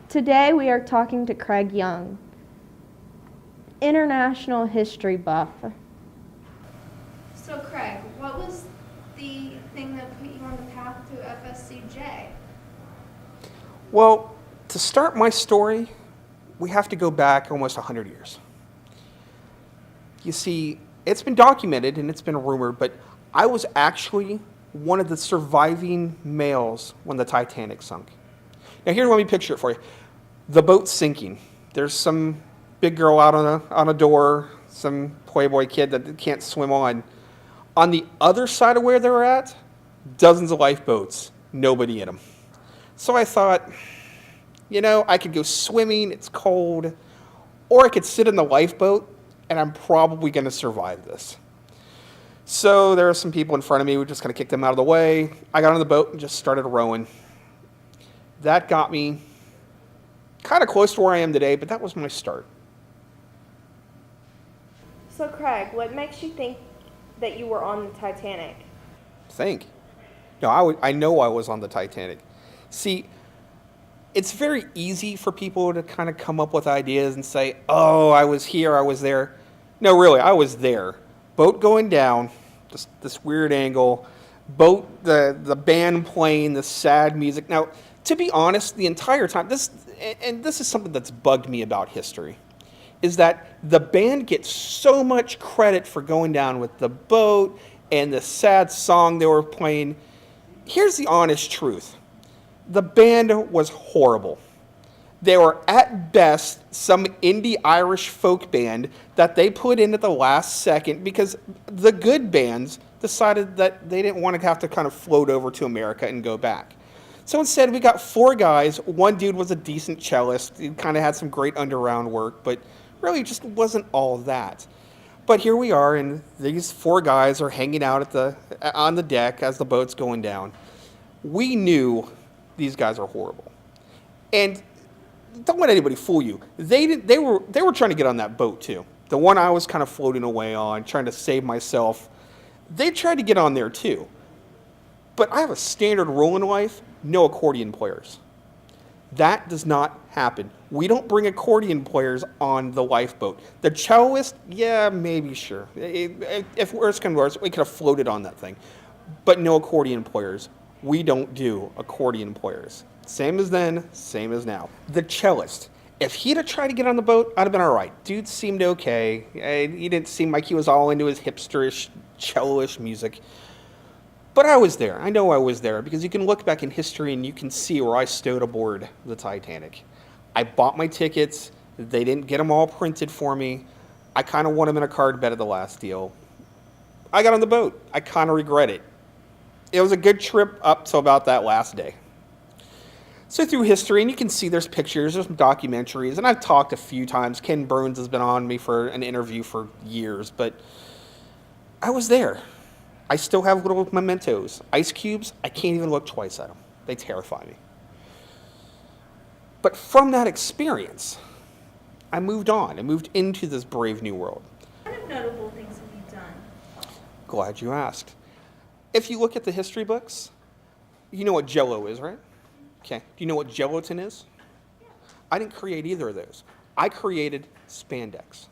Today we are talking to Craig Young, international history buff. So Craig, what was the thing that put you on the path to FSCJ? Well, to start my story, we have to go back almost 100 years. You see, it's been documented and it's been rumored, but I was actually one of the surviving males when the Titanic sunk. Now here, let me picture it for you. The boat's sinking. There's some big girl out on a door, some playboy kid that can't swim on. On the other side of where they were at, dozens of lifeboats, nobody in them. So I thought, I could go swimming, it's cold, or I could sit in the lifeboat, and I'm probably going to survive this. So there were some people in front of me, we just kind of kicked them out of the way. I got on the boat and just started rowing. That got me kind of close to where I am today, but that was my start. So Craig, what makes you think that you were on the Titanic? Think. No, I know I was on the Titanic. See, it's very easy for people to kind of come up with ideas and say, oh, I was here, I was there. No, really, I was there. Boat going down, this weird angle, the band playing the sad music. Now, to be honest, the entire time, this is something that's bugged me about history, is that the band gets so much credit for going down with the boat and the sad song they were playing. Here's the honest truth. The band was horrible. They were at best some indie Irish folk band that they put in at the last second because the good bands decided that they didn't want to have to kind of float over to America and go back. So instead, we got 4 guys. One dude was a decent cellist. He kind of had some great underground work, but really just wasn't all that. But here we are, and these 4 guys are hanging out on the deck as the boat's going down. We knew these guys are horrible. And don't let anybody fool you. They were trying to get on that boat too. The one I was kind of floating away on, trying to save myself. They tried to get on there too. But I have a standard rule in life, no accordion players. That does not happen. We don't bring accordion players on the lifeboat. The celloist, yeah, maybe, sure. If worse comes to worse, we could have floated on that thing. But no accordion players. We don't do accordion players. Same as then, same as now. The cellist, if he'd have tried to get on the boat, I'd have been all right. Dude seemed okay. He didn't seem like he was all into his hipsterish, cello-ish music. But I was there. I know I was there because you can look back in history and you can see where I stowed aboard the Titanic. I bought my tickets. They didn't get them all printed for me. I kind of won them in a card bet at the last deal. I got on the boat. I kind of regret it. It was a good trip up to about that last day. So through history, and you can see there's pictures, there's some documentaries, and I've talked a few times. Ken Burns has been on me for an interview for years, but I was there. I still have little mementos. Ice cubes, I can't even look twice at them. They terrify me. But from that experience, I moved on. I moved into this brave new world. What kind of notable things have you done? Glad you asked. If you look at the history books, you know what Jell-O is, right? Okay. Do you know what gelatin is? I didn't create either of those. I created spandex.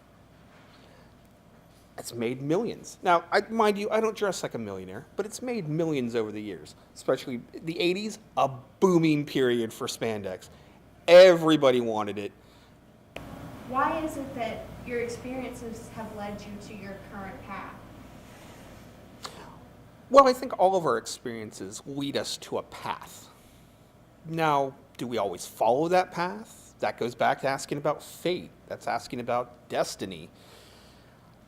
It's made millions. Now, mind you, I don't dress like a millionaire, but it's made millions over the years, especially the 80s, a booming period for spandex. Everybody wanted it. Why is it that your experiences have led you to your current path? Well, I think all of our experiences lead us to a path. Now, do we always follow that path? That goes back to asking about fate. That's asking about destiny.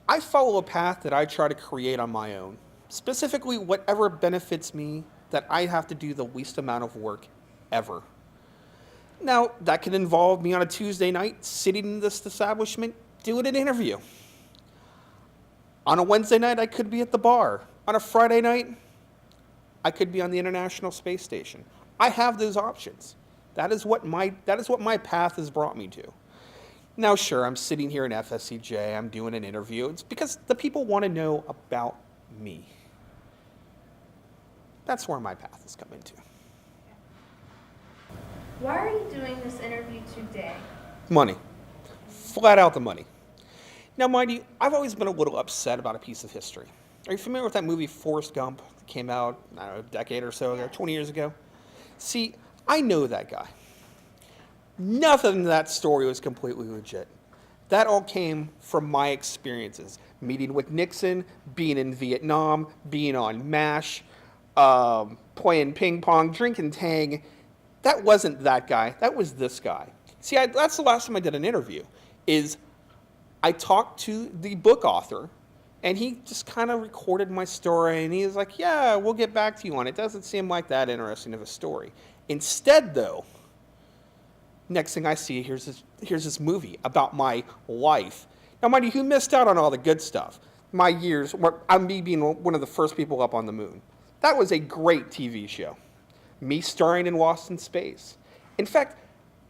I follow a path that I try to create on my own. Specifically, whatever benefits me, that I have to do the least amount of work ever. Now, that could involve me on a Tuesday night, sitting in this establishment, doing an interview. On a Wednesday night, I could be at the bar. On a Friday night, I could be on the International Space Station. I have those options. That is what my path has brought me to. Now, sure, I'm sitting here in FSCJ, I'm doing an interview. It's because the people want to know about me. That's where my path has come into. Why are you doing this interview today? Money. Flat out the money. Now, mind you, I've always been a little upset about a piece of history. Are you familiar with that movie Forrest Gump that came out, I don't know, a decade or so ago, 20 years ago? See, I know that guy. Nothing in that story was completely legit. That all came from my experiences. Meeting with Nixon, being in Vietnam, being on MASH, playing ping pong, drinking Tang. That wasn't that guy. That was this guy. See, that's the last time I did an interview, is I talked to the book author, and he just kind of recorded my story, and he was like, yeah, we'll get back to you on it. Doesn't seem like that interesting of a story. Instead, though, next thing I see, here's this movie about my life. Now, mind you, who missed out on all the good stuff? My years, me being one of the first people up on the moon. That was a great TV show. Me starring in Lost in Space. In fact,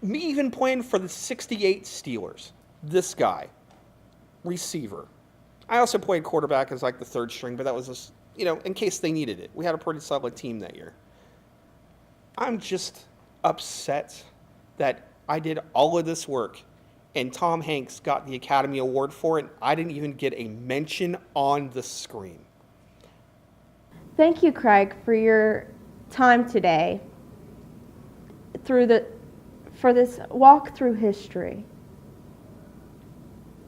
me even playing for the '68 Steelers. This guy, receiver. I also played quarterback as like the third string, but that was just, in case they needed it. We had a pretty solid team that year. I'm just upset that I did all of this work and Tom Hanks got the Academy Award for it. And I didn't even get a mention on the screen. Thank you, Craig, for your time today for this walk through history.